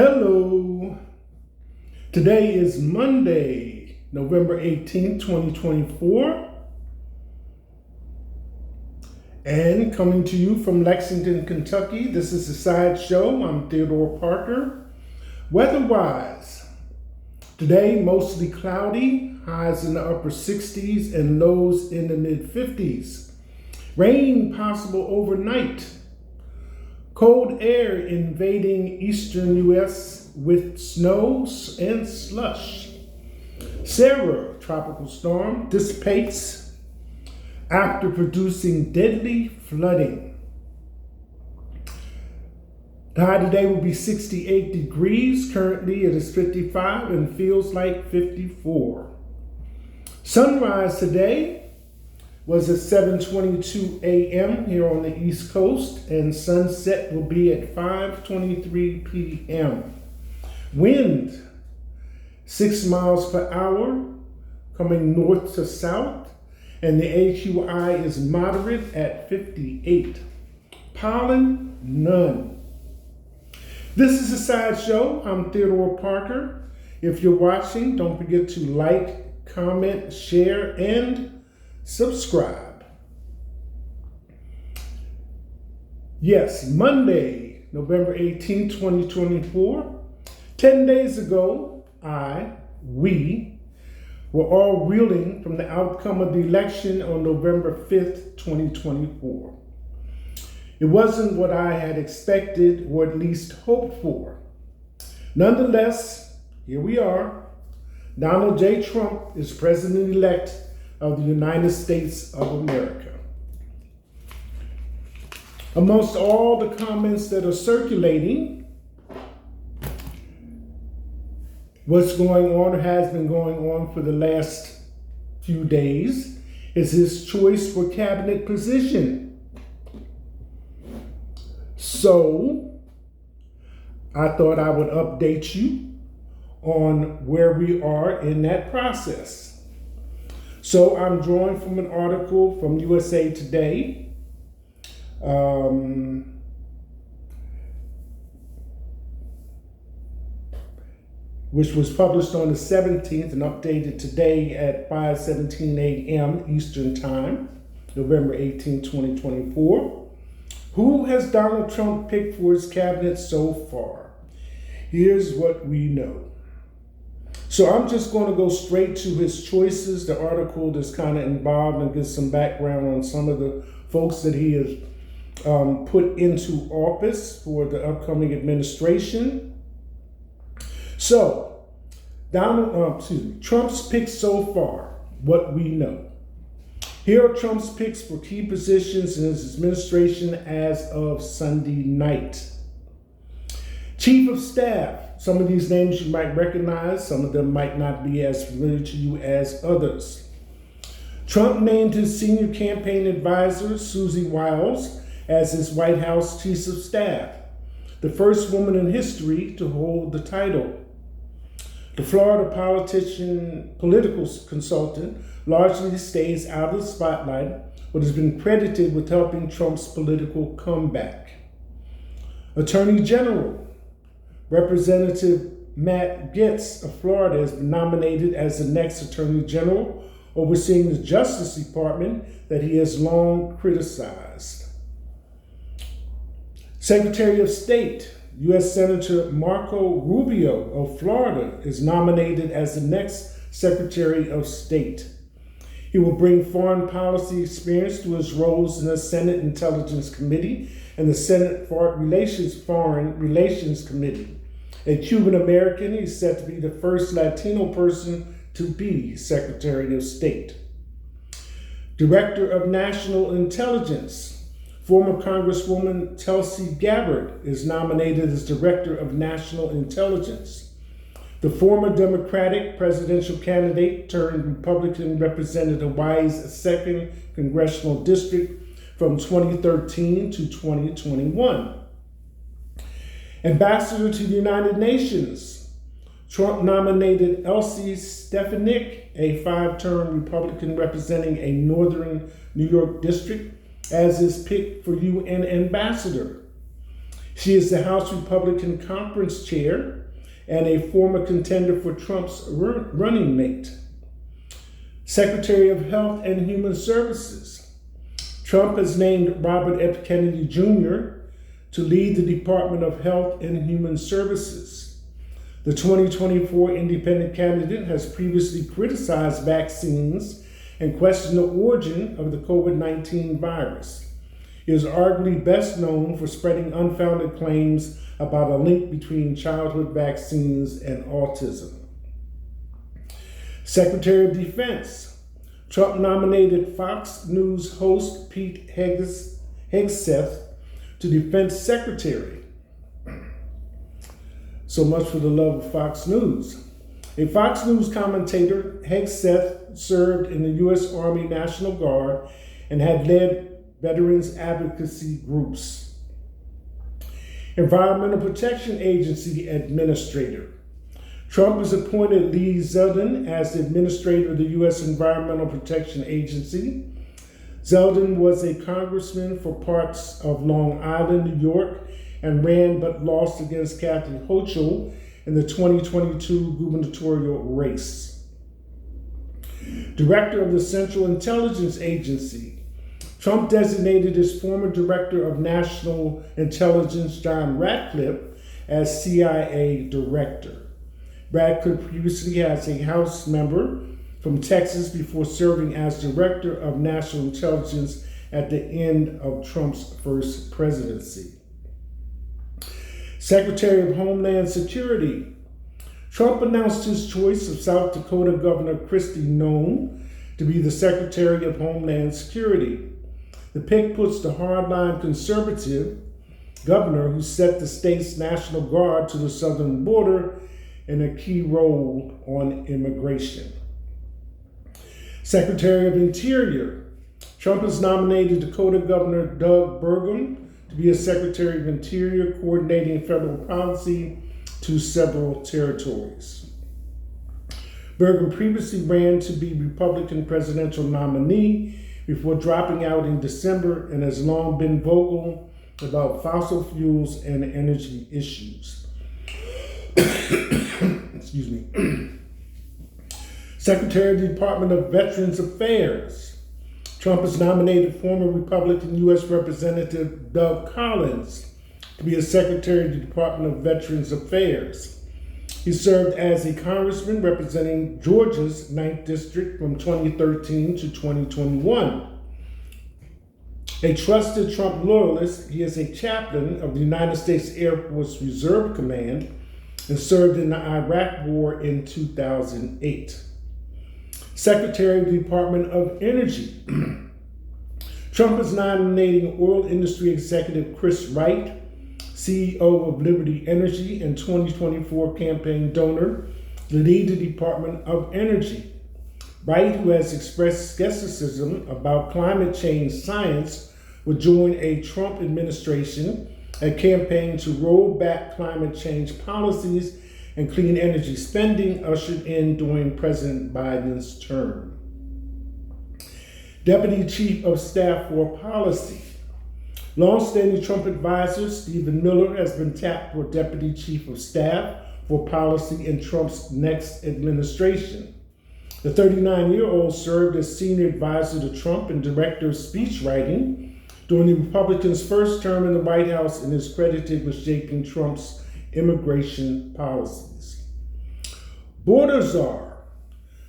Hello. Today is Monday, November 18th, 2024. And coming to you from Lexington, Kentucky, this is The Side Show. I'm Theodore Parker. Weather-wise, today mostly cloudy, highs in the upper 60s and lows in the mid-50s. Rain possible overnight. Cold air invading eastern U.S. with snow and slush. Sarah, tropical storm, dissipates after producing deadly flooding. The high today will be 68 degrees. Currently it is 55 and feels like 54. Sunrise today was at 7:22 a.m. here on the East Coast, and sunset will be at 5:23 p.m. Wind 6 miles per hour coming north to south, and the AQI is moderate at 58. Pollen, none. This is The Side Show. I'm Theodore Parker. If you're watching, don't forget to like, comment, share, and subscribe. Yes, Monday, November 18, 2024. 10 days ago, we were all reeling from the outcome of the election on November 5th, 2024. It wasn't what I had expected or at least hoped for. Nonetheless, here we are. Donald J. Trump is president-elect of the United States of America. Amongst all the comments that are circulating, what's going on or has been going on for the last few days is his choice for cabinet position. So, I thought I would update you on where we are in that process. So I'm drawing from an article from USA Today, which was published on the 17th and updated today at 5:17 a.m. Eastern Time, November 18, 2024. Who has Donald Trump picked for his cabinet so far? Here's what we know. So I'm just going to go straight to his choices. The article is kind of involved and gives some background on some of the folks that he has put into office for the upcoming administration. So, Trump's picks so far, what we know. Here are Trump's picks for key positions in his administration as of Sunday night. Chief of Staff. Some of these names you might recognize, some of them might not be as familiar to you as others. Trump named his senior campaign advisor, Susie Wiles, as his White House Chief of Staff, the first woman in history to hold the title. The Florida political consultant, largely stays out of the spotlight, but has been credited with helping Trump's political comeback. Attorney General, Representative Matt Gaetz of Florida has been nominated as the next Attorney General, overseeing the Justice Department that he has long criticized. Secretary of State, U.S. Senator Marco Rubio of Florida is nominated as the next Secretary of State. He will bring foreign policy experience to his roles in the Senate Intelligence Committee and the Senate Foreign Relations Committee. A Cuban American, he's set to be the first Latino person to be Secretary of State. Director of National Intelligence, former Congresswoman Tulsi Gabbard is nominated as Director of National Intelligence. The former Democratic presidential candidate turned Republican represented Hawaii's 2nd Congressional District from 2013 to 2021. Ambassador to the United Nations, Trump nominated Elsie Stefanik, a 5-term Republican representing a northern New York district, as his pick for UN ambassador. She is the House Republican Conference Chair and a former contender for Trump's running mate. Secretary of Health and Human Services. Trump has named Robert F. Kennedy Jr. to lead the Department of Health and Human Services. The 2024 independent candidate has previously criticized vaccines and questioned the origin of the COVID-19 virus. He is arguably best known for spreading unfounded claims about a link between childhood vaccines and autism. Secretary of Defense. Trump nominated Fox News host Pete Hegseth to Defense Secretary. So much for the love of Fox News. A Fox News commentator, Hegseth served in the U.S. Army National Guard and had led veterans advocacy groups. Environmental Protection Agency Administrator. Trump has appointed Lee Zeldin as the administrator of the U.S. Environmental Protection Agency. Zeldin was a congressman for parts of Long Island, New York, and ran but lost against Kathy Hochul in the 2022 gubernatorial race. Director of the Central Intelligence Agency. Trump designated his former Director of National Intelligence, John Ratcliffe, as CIA Director. Ratcliffe previously has a House member from Texas before serving as Director of National Intelligence at the end of Trump's first presidency. Secretary of Homeland Security. Trump announced his choice of South Dakota Governor Kristi Noem to be the Secretary of Homeland Security. The pick puts the hardline conservative governor who set the state's National Guard to the southern border in a key role on immigration. Secretary of Interior. Trump has nominated Dakota Governor Doug Burgum to be a Secretary of Interior, coordinating federal policy to several territories. Burgum previously ran to be Republican presidential nominee before dropping out in December and has long been vocal about fossil fuels and energy issues. Excuse me. Secretary of the Department of Veterans Affairs. Trump has nominated former Republican U.S. Representative Doug Collins to be a Secretary of the Department of Veterans Affairs. He served as a congressman representing Georgia's 9th District from 2013 to 2021. A trusted Trump loyalist, he is a chaplain of the United States Air Force Reserve Command and served in the Iraq War in 2008. Secretary of the Department of Energy. Trump is nominating oil industry executive Chris Wright, CEO of Liberty Energy and 2024 campaign donor, to lead the Department of Energy. Wright, who has expressed skepticism about climate change science, will join a Trump administration and campaign to roll back climate change policies and clean energy spending ushered in during President Biden's term. Deputy Chief of Staff for Policy. Longstanding Trump advisor Stephen Miller has been tapped for Deputy Chief of Staff for Policy in Trump's next administration. The 39-year-old served as senior advisor to Trump and director of speech writing during the Republicans' first term in the White House and is credited with shaping Trump's immigration policies. Border czar.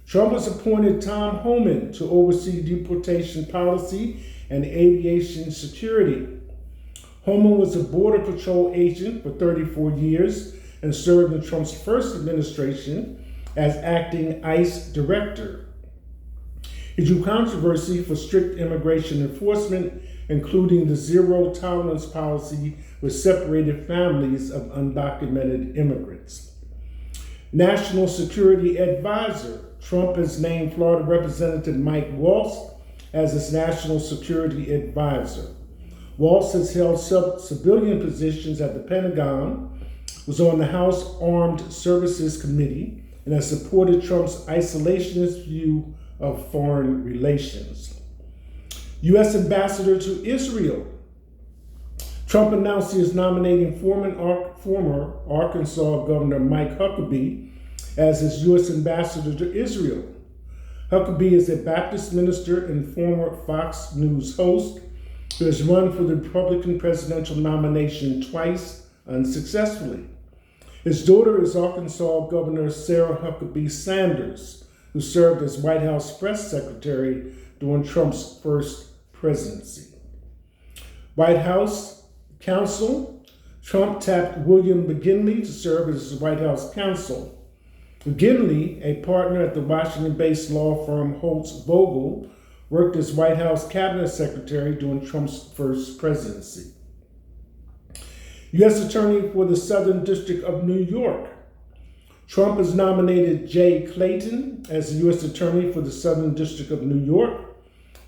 Trump has appointed Tom Homan to oversee deportation policy and aviation security. Homan was a Border Patrol agent for 34 years and served in Trump's first administration as acting ICE director. He drew controversy for strict immigration enforcement, including the zero tolerance policy with separated families of undocumented immigrants. National Security Advisor. Trump has named Florida Representative Mike Waltz as his national security advisor. Waltz has held civilian positions at the Pentagon, was on the House Armed Services Committee, and has supported Trump's isolationist view of foreign relations. U.S. Ambassador to Israel. Trump announced he is nominating former Arkansas Governor Mike Huckabee as his U.S. ambassador to Israel. Huckabee is a Baptist minister and former Fox News host who has run for the Republican presidential nomination twice unsuccessfully. His daughter is Arkansas Governor Sarah Huckabee Sanders, who served as White House press secretary during Trump's first presidency. White House counsel: Trump tapped William McGinley to serve as his White House counsel. McGinley, a partner at the Washington-based law firm Holtz Vogel, worked as White House cabinet secretary during Trump's first presidency. U.S. Attorney for the Southern District of New York: Trump has nominated Jay Clayton as the U.S. Attorney for the Southern District of New York.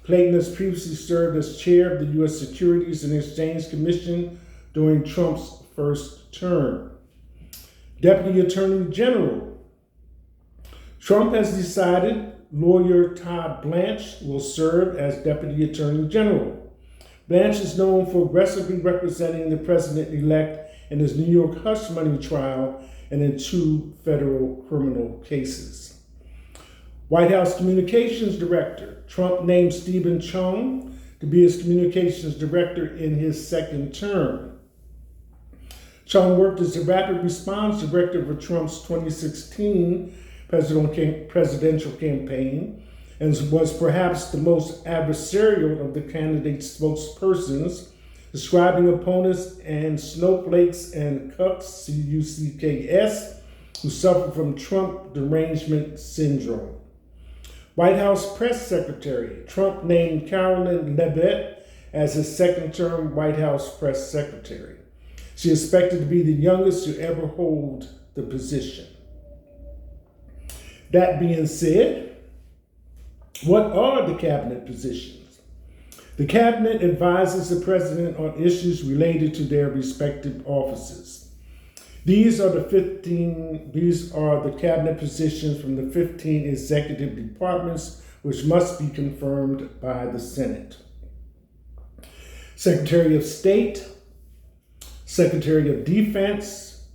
Clayton has previously served as chair of the U.S. Securities and Exchange Commission during Trump's first term. Deputy Attorney General: Trump has decided lawyer Todd Blanche will serve as Deputy Attorney General. Blanche is known for aggressively representing the president-elect in his New York hush money trial and in 2 federal criminal cases. White House Communications Director: Trump named Stephen Chung to be his communications director in his second term. Chung worked as the rapid response director for Trump's 2016 presidential campaign and was perhaps the most adversarial of the candidate's spokespersons, describing opponents and snowflakes and cucks, C-U-C-K-S, who suffer from Trump derangement syndrome. White House press secretary: Trump named Carolyn Leavitt as his second-term White House press secretary. She is expected to be the youngest to ever hold the position. That being said, what are the cabinet positions? The cabinet advises the president on issues related to their respective offices. These are the cabinet positions from the 15 executive departments, which must be confirmed by the Senate. Secretary of State, Secretary of Defense,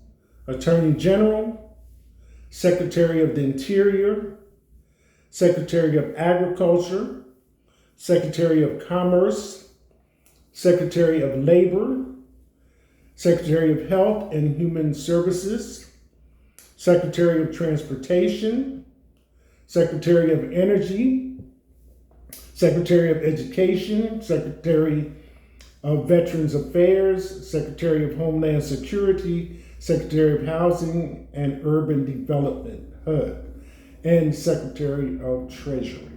Attorney General, Secretary of the Interior, Secretary of Agriculture, Secretary of Commerce, Secretary of Labor, Secretary of Health and Human Services, Secretary of Transportation, Secretary of Energy, Secretary of Education, Secretary of Veterans Affairs, Secretary of Homeland Security, Secretary of Housing and Urban Development, HUD, and Secretary of Treasury.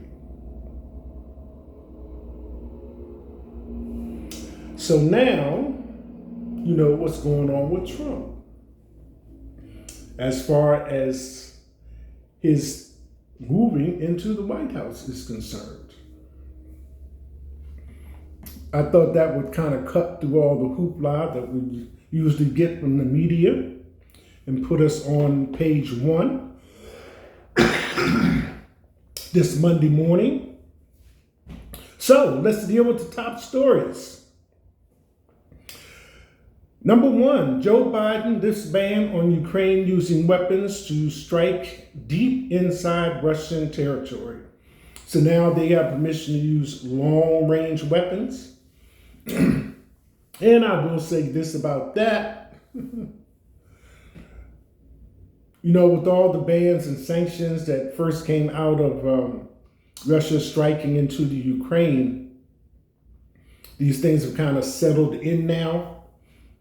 So now, you know what's going on with Trump as far as his moving into the White House is concerned. I thought that would kind of cut through all the hoopla that we usually get from the media and put us on page 1 this Monday morning. So let's deal with the top stories. Number 1, Joe Biden lifts ban on Ukraine using weapons to strike deep inside Russian territory. So now they have permission to use long-range weapons. And I will say this about that. You know, with all the bans and sanctions that first came out of Russia striking into the Ukraine, these things have kind of settled in now.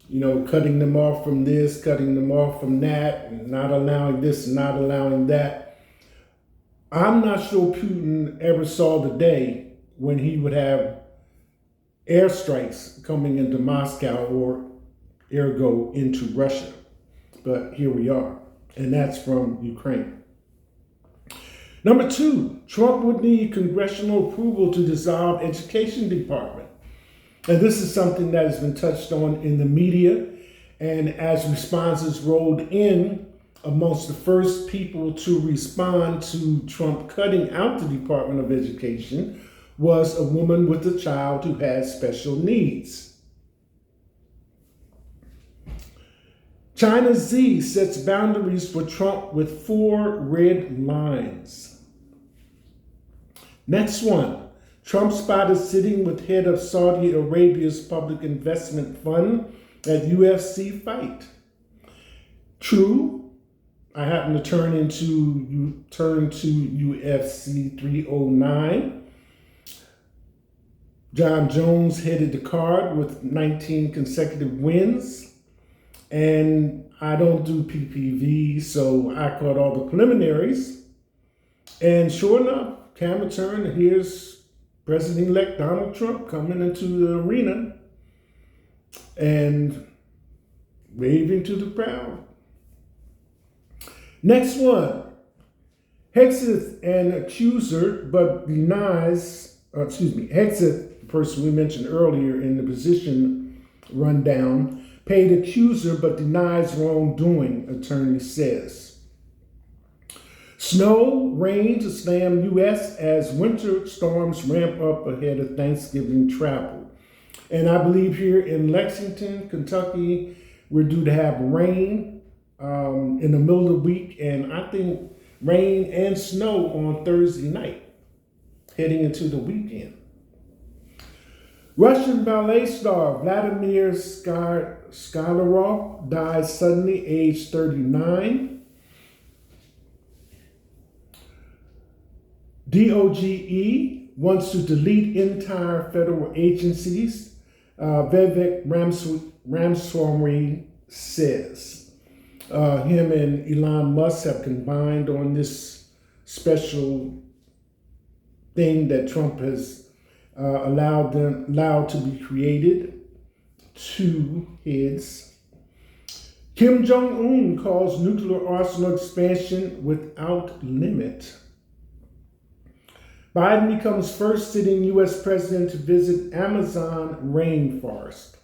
You know, cutting them off from this, cutting them off from that, and not allowing this and not allowing that. I'm not sure Putin ever saw the day when he would have airstrikes coming into Moscow or ergo into Russia. But here we are, and that's from Ukraine. Number 2, Trump would need congressional approval to dissolve Education Department. And this is something that has been touched on in the media, and as responses rolled in, amongst the first people to respond to Trump cutting out the Department of Education was a woman with a child who has special needs. China Z sets boundaries for Trump with 4 red lines. Next one. Trump spotted sitting with head of Saudi Arabia's public investment fund at UFC fight. True. I happen to turn to UFC 309. John Jones headed the card with 19 consecutive wins. And I don't do PPV, so I caught all the preliminaries. And sure enough, camera turned, and here's President-elect Donald Trump coming into the arena and waving to the crowd. Next one. Hexeth an accuser, but denies, Hexeth, the person we mentioned earlier in the position rundown, paid accuser but denies wrongdoing, attorney says. Snow, rain to slam U.S. as winter storms ramp up ahead of Thanksgiving travel. And I believe here in Lexington, Kentucky, we're due to have rain in the middle of the week, and I think rain and snow on Thursday night, heading into the weekend. Russian ballet star Vladimir Skylarov died suddenly, age 39. DOGE wants to delete entire federal agencies, Vivek Ramaswamy says. Him and Elon Musk have combined on this special thing that Trump has allowed to be created. 2 heads. Kim Jong-un calls nuclear arsenal expansion without limit. Biden becomes first sitting U.S. president to visit Amazon rainforest.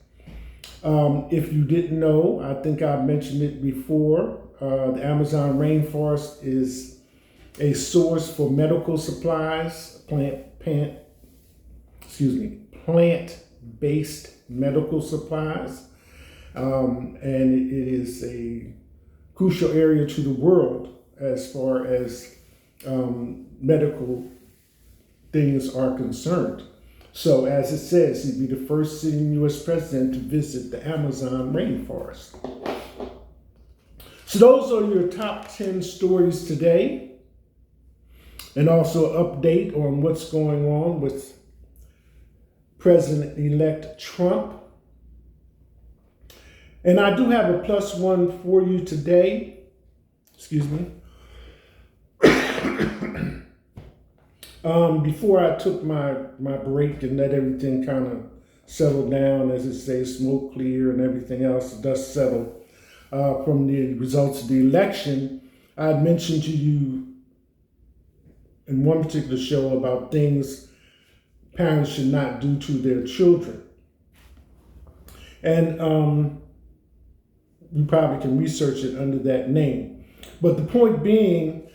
If you didn't know, I think I mentioned it before, the Amazon rainforest is a source for medical supplies, plant-based medical supplies, and it is a crucial area to the world as far as medical things are concerned. So as it says, he'd be the first sitting U.S. president to visit the Amazon rainforest. So those are your top 10 stories today, and also an update on what's going on with President-elect Trump. And I do have a +1 for you today. Excuse me. Before I took my break and let everything kind of settle down, as it says, smoke clear and everything else, dust settle from the results of the election, I had mentioned to you in one particular show about things parents should not do to their children. And you probably can research it under that name. But the point being,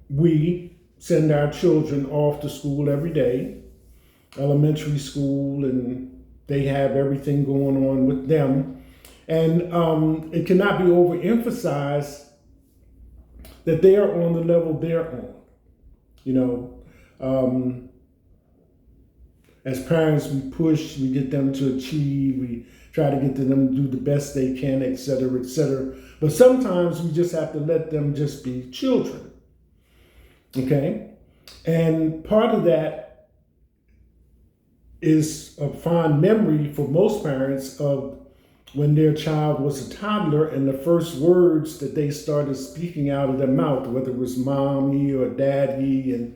we send our children off to school every day, elementary school, and they have everything going on with them. And it cannot be overemphasized that they are on the level they're on. You know, as parents, we push, we get them to achieve, we try to get them to do the best they can, et cetera, et cetera. But sometimes we just have to let them just be children. Okay? And part of that is a fond memory for most parents of when their child was a toddler and the first words that they started speaking out of their mouth, whether it was mommy or daddy, and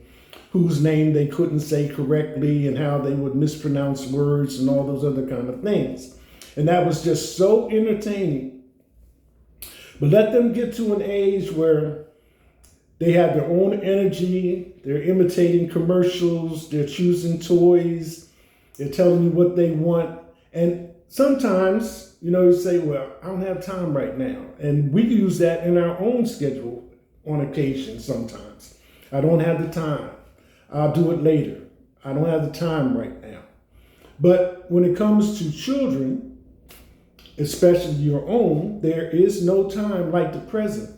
whose name they couldn't say correctly, and how they would mispronounce words and all those other kind of things. And that was just so entertaining. But let them get to an age where they have their own energy, they're imitating commercials, they're choosing toys, they're telling you what they want. And sometimes, you know, you say, well, I don't have time right now. And we use that in our own schedule on occasion sometimes. I don't have the time. I'll do it later. I don't have the time right now. But when it comes to children, especially your own, there is no time like the present.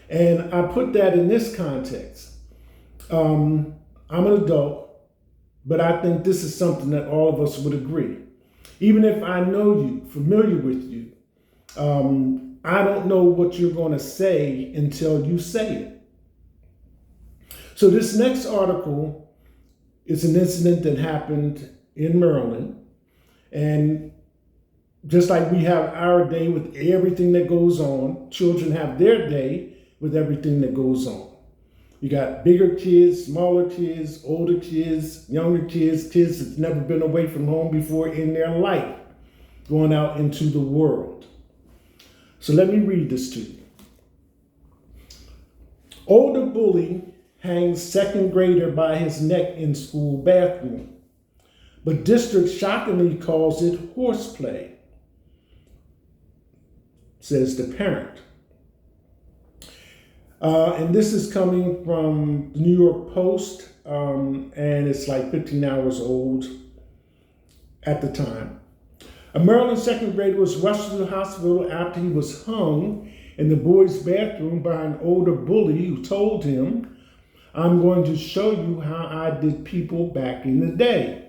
And I put that in this context. I'm an adult, but I think this is something that all of us would agree. Even if I know you, familiar with you, I don't know what you're going to say until you say it. So this next article is an incident that happened in Maryland. And just like we have our day with everything that goes on, children have their day with everything that goes on. You got bigger kids, smaller kids, older kids, younger kids, kids that's never been away from home before in their life, going out into the world. So let me read this to you. Older bully hangs second grader by his neck in school bathroom, but district shockingly calls it horseplay, says the parent. And this is coming from the New York Post, and it's like 15 hours old at the time. A Maryland second grader was rushed to the hospital after he was hung in the boys' bathroom by an older bully who told him, "I'm going to show you how I did people back in the day,"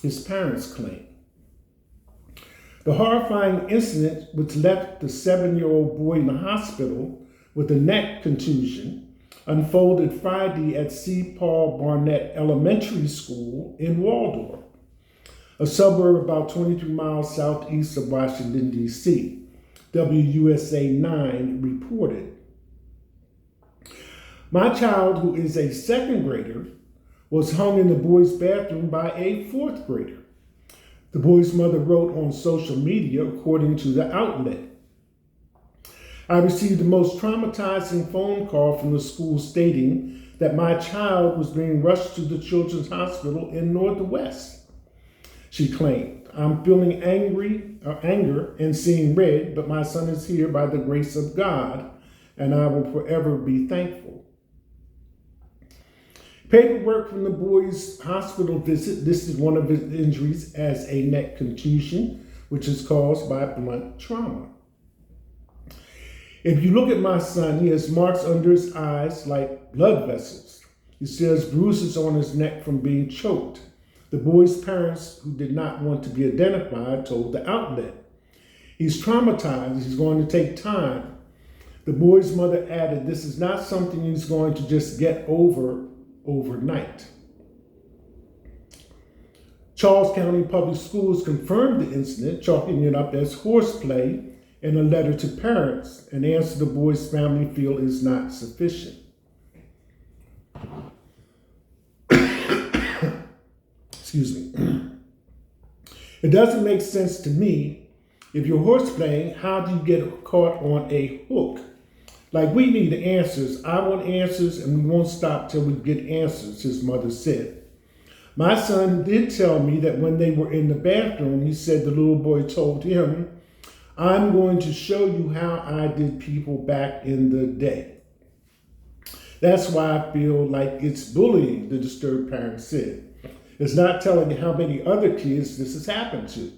his parents claim. The horrifying incident, which left the 7-year-old boy in the hospital with a neck contusion, unfolded Friday at C. Paul Barnett Elementary School in Waldorf, a suburb about 23 miles southeast of Washington, D.C., WUSA 9 reported. "My child, who is a second grader, was hung in the boys' bathroom by a fourth grader," the boy's mother wrote on social media, according to the outlet. "I received the most traumatizing phone call from the school stating that my child was being rushed to the Children's Hospital in Northwest," she claimed. "I'm feeling anger and seeing red, but my son is here by the grace of God, and I will forever be thankful." Paperwork from the boy's hospital visit listed one of his injuries as a neck contusion, which is caused by blunt trauma. "If you look at my son, he has marks under his eyes like blood vessels. He still has bruises on his neck from being choked," the boy's parents, who did not want to be identified, told the outlet. "He's traumatized. He's going to take time." The boy's mother added, "This is not something he's going to just get over overnight." Charles County Public Schools confirmed the incident, chalking it up as horseplay in a letter to parents, an answer the boy's family feel is not sufficient. Excuse me. "It doesn't make sense to me. If you're horseplaying, how do you get caught on a hook? Like, we need answers. I want answers, and we won't stop till we get answers," his mother said. "My son did tell me that when they were in the bathroom, he said the little boy told him, 'I'm going to show you how I did people back in the day.' That's why I feel like it's bullying," the disturbed parent said. "It's not telling how many other kids this has happened to."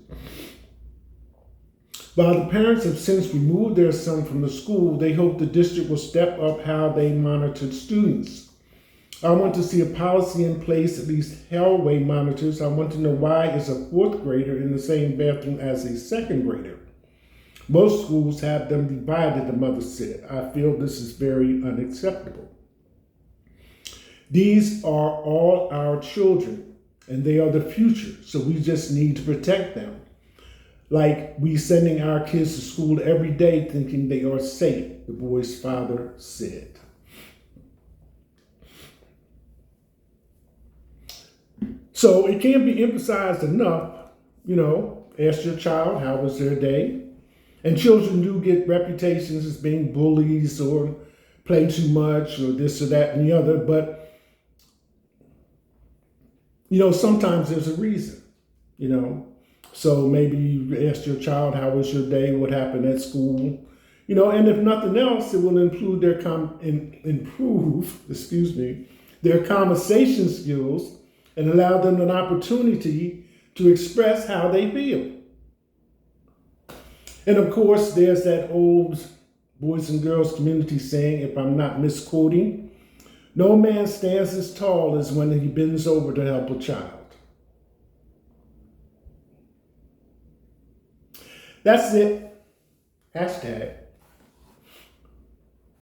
While the parents have since removed their son from the school, they hope the district will step up how they monitor students. "I want to see a policy in place, at least hallway monitors. I want to know why is a fourth grader in the same bathroom as a second grader. Most schools have them divided," the mother said. "I feel this is very unacceptable. These are all our children, and they are the future, so we just need to protect them. Like we sending our kids to school every day thinking they are safe," the boy's father said. So it can't be emphasized enough, ask your child how was their day. And children do get reputations as being bullies or play too much or this or that and the other, but sometimes there's a reason, So maybe you ask your child, how was your day? What happened at school? And if nothing else, it will improve their their conversation skills and allow them an opportunity to express how they feel. And of course, there's that old boys and girls community saying, if I'm not misquoting, no man stands as tall as when he bends over to help a child. That's it. Hashtag